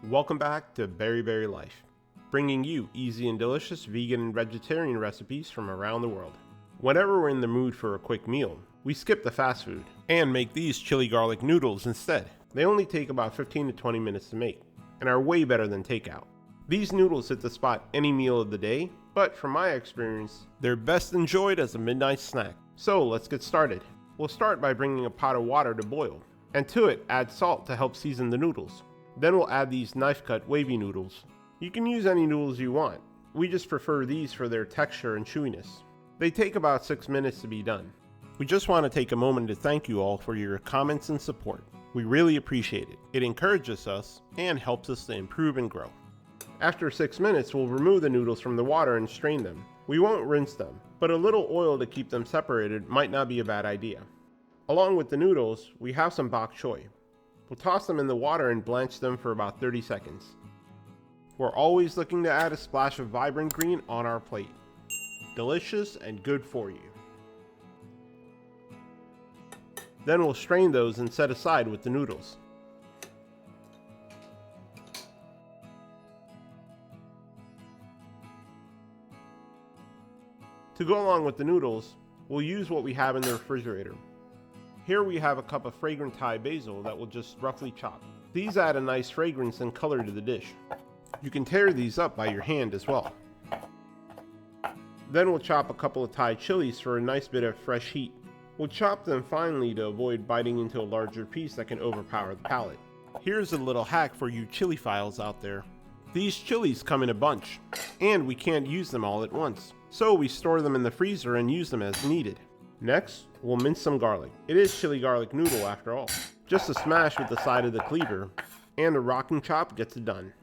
Welcome back to Berry Life, bringing you easy and delicious vegan and vegetarian recipes from around the world. Whenever we're in the mood for a quick meal, we skip the fast food and make these chili garlic noodles instead. They only take about 15 to 20 minutes to make and are way better than takeout. These noodles hit the spot any meal of the day, but from my experience, they're best enjoyed as a midnight snack. So let's get started. We'll start by bringing a pot of water to boil, and to it add salt to help season the noodles. Then we'll add these knife-cut wavy noodles. You can use any noodles you want. We just prefer these for their texture and chewiness. They take about 6 minutes to be done. We just want to take a moment to thank you all for your comments and support. We really appreciate it. It encourages us and helps us to improve and grow. After 6 minutes, we'll remove the noodles from the water and strain them. We won't rinse them, but a little oil to keep them separated might not be a bad idea. Along with the noodles, we have some bok choy. We'll toss them in the water and blanch them for about 30 seconds. We're always looking to add a splash of vibrant green on our plate. Delicious and good for you. Then we'll strain those and set aside with the noodles. To go along with the noodles, we'll use what we have in the refrigerator. Here we have a cup of fragrant Thai basil that we'll just roughly chop. These add a nice fragrance and color to the dish. You can tear these up by your hand as well. Then we'll chop a couple of Thai chilies for a nice bit of fresh heat. We'll chop them finely to avoid biting into a larger piece that can overpower the palate. Here's a little hack for you chili files out there. These chilies come in a bunch, and we can't use them all at once, so we store them in the freezer and use them as needed. Next, we'll mince some garlic. It is chili garlic noodle after all. Just a smash with the side of the cleaver, and a rocking chop gets it done.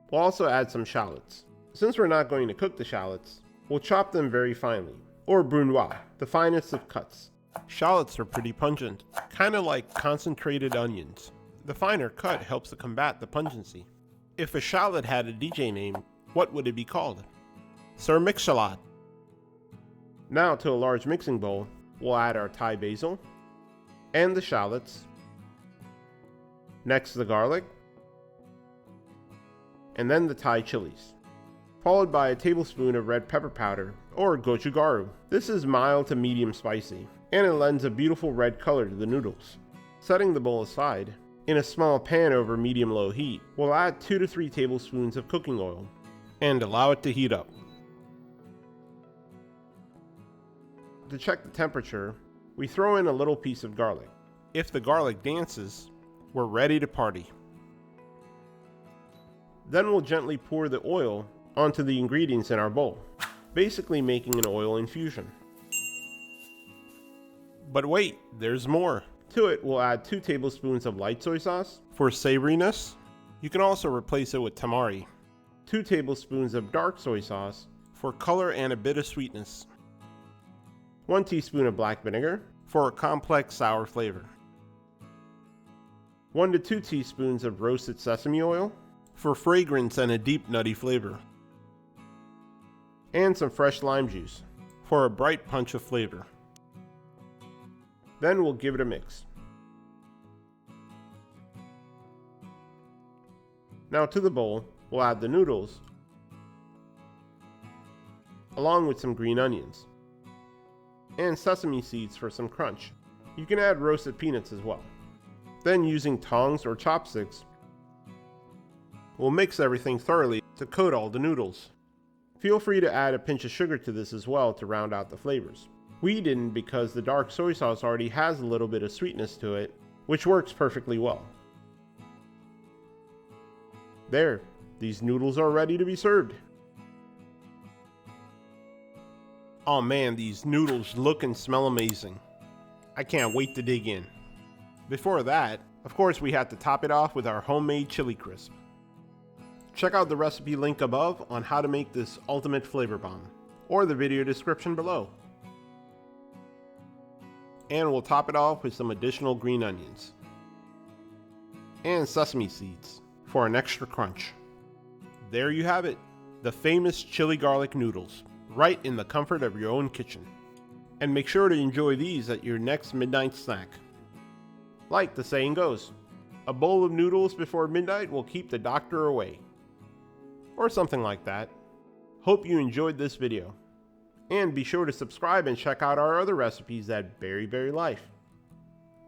We'll also add some shallots. Since we're not going to cook the shallots, we'll chop them very finely, or brunoise, the finest of cuts. Shallots are pretty pungent, kind of like concentrated onions. The finer cut helps to combat the pungency. If a shallot had a DJ name, what would it be called? Sir Mix-a-Lot. Now to a large mixing bowl, we'll add our Thai basil and the shallots, next the garlic, and then the Thai chilies, followed by a tablespoon of red pepper powder or gochugaru. This is mild to medium spicy, and it lends a beautiful red color to the noodles. Setting the bowl aside, in a small pan over medium-low heat, we'll add 2 to 3 tablespoons of cooking oil and allow it to heat up. To check the temperature, we throw in a little piece of garlic. If the garlic dances, we're ready to party. Then we'll gently pour the oil onto the ingredients in our bowl, basically making an oil infusion. But wait, there's more. To it, we'll add 2 tablespoons of light soy sauce for savoriness. You can also replace it with tamari. 2 tablespoons of dark soy sauce for color and a bit of sweetness. 1 teaspoon of black vinegar for a complex sour flavor. 1 to 2 teaspoons of roasted sesame oil for fragrance and a deep nutty flavor. And some fresh lime juice for a bright punch of flavor. Then we'll give it a mix. Now to the bowl, we'll add the noodles along with some green onions and sesame seeds for some crunch. You can add roasted peanuts as well. Then using tongs or chopsticks, we'll mix everything thoroughly to coat all the noodles. Feel free to add a pinch of sugar to this as well to round out the flavors. We didn't because the dark soy sauce already has a little bit of sweetness to it, which works perfectly well. There, these noodles are ready to be served. Oh man, these noodles look and smell amazing. I can't wait to dig in. Before that, of course, we had to top it off with our homemade chili crisp. Check out the recipe link above on how to make this ultimate flavor bomb, or the video description below. And we'll top it off with some additional green onions and sesame seeds for an extra crunch. There you have it, the famous chili garlic noodles, right in the comfort of your own kitchen. And make sure to enjoy these at your next midnight snack. Like the saying goes, A bowl of noodles before midnight will keep the doctor away. Or something like that. Hope you enjoyed this video. And be sure to subscribe and check out our other recipes at Berry Berry Life.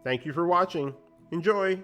Thank you for watching. Enjoy!